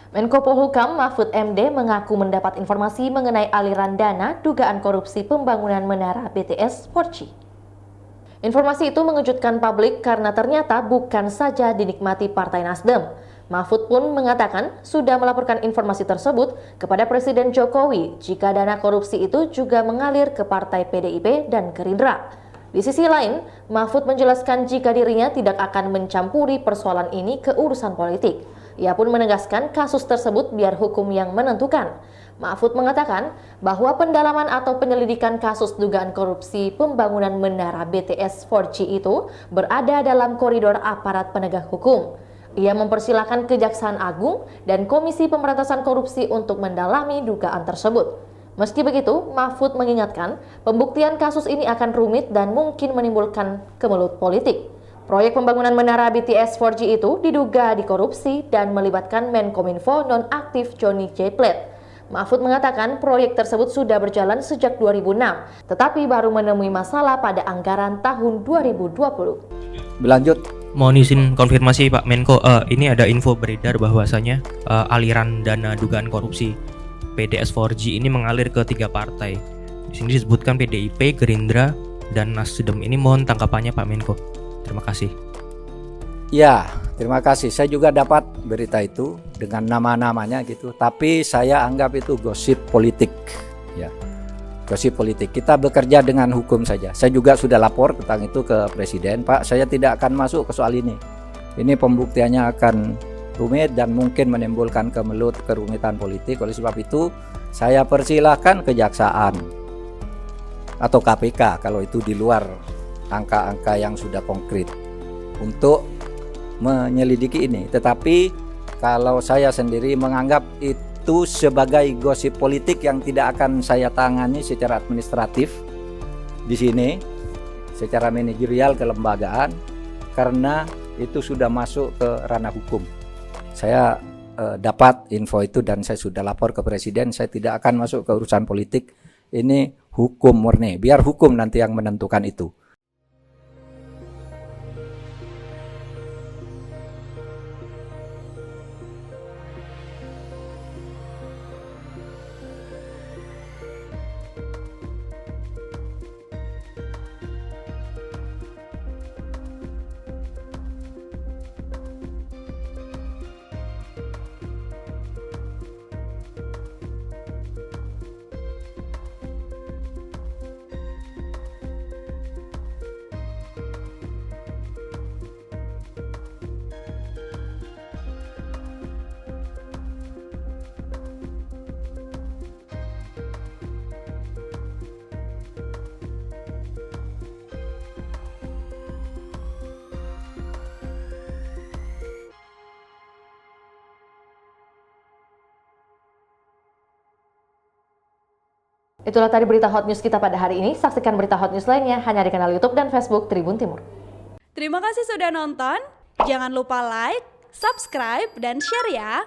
Menko Polhukam Mahfud MD mengaku mendapat informasi mengenai aliran dana dugaan korupsi pembangunan menara BTS 4G. Informasi itu mengejutkan publik karena ternyata bukan saja dinikmati Partai Nasdem. Mahfud pun mengatakan sudah melaporkan informasi tersebut kepada Presiden Jokowi jika dana korupsi itu juga mengalir ke Partai PDIP dan Gerindra. Di sisi lain, Mahfud menjelaskan jika dirinya tidak akan mencampuri persoalan ini ke urusan politik. Ia pun menegaskan kasus tersebut biar hukum yang menentukan. Mahfud mengatakan bahwa pendalaman atau penyelidikan kasus dugaan korupsi pembangunan menara BTS 4G itu berada dalam koridor aparat penegak hukum. Ia mempersilahkan Kejaksaan Agung dan Komisi Pemberantasan Korupsi untuk mendalami dugaan tersebut. Meski begitu, Mahfud mengingatkan pembuktian kasus ini akan rumit dan mungkin menimbulkan kemelut politik. Proyek pembangunan menara BTS 4G itu diduga dikorupsi dan melibatkan Menkominfo nonaktif Johnny J. Plate. Mahfud mengatakan proyek tersebut sudah berjalan sejak 2006, tetapi baru menemui masalah pada anggaran tahun 2020. Berlanjut. Mohon izin konfirmasi Pak Menko, ini ada info beredar bahwasanya aliran dana dugaan korupsi BTS 4G ini mengalir ke 3 partai. Di sini disebutkan PDIP, Gerindra, dan Nasdem. Ini mohon tanggapannya Pak Menko. Terima kasih. Ya, terima kasih. Saya juga dapat berita itu dengan nama-namanya gitu. Tapi saya anggap itu gosip politik. Ya, gosip politik. Kita bekerja dengan hukum saja. Saya juga sudah lapor tentang itu ke Presiden. Pak, saya tidak akan masuk ke soal ini. Ini pembuktiannya akan rumit dan mungkin menimbulkan kerumitan politik. Oleh sebab itu, saya persilahkan Kejaksaan atau KPK kalau itu di luar angka-angka yang sudah konkret untuk menyelidiki ini. Tetapi kalau saya sendiri menganggap itu sebagai gosip politik yang tidak akan saya tangani secara administratif di sini, secara manajerial kelembagaan, karena itu sudah masuk ke ranah hukum. Saya dapat info itu dan saya sudah lapor ke Presiden. Saya tidak akan masuk ke urusan politik. Ini hukum murni. Biar hukum nanti yang menentukan itu. Itulah tadi berita hot news kita pada hari ini. Saksikan berita hot news lainnya hanya di kanal YouTube dan Facebook Tribun Timur. Terima kasih sudah nonton. Jangan lupa like, subscribe, dan share ya.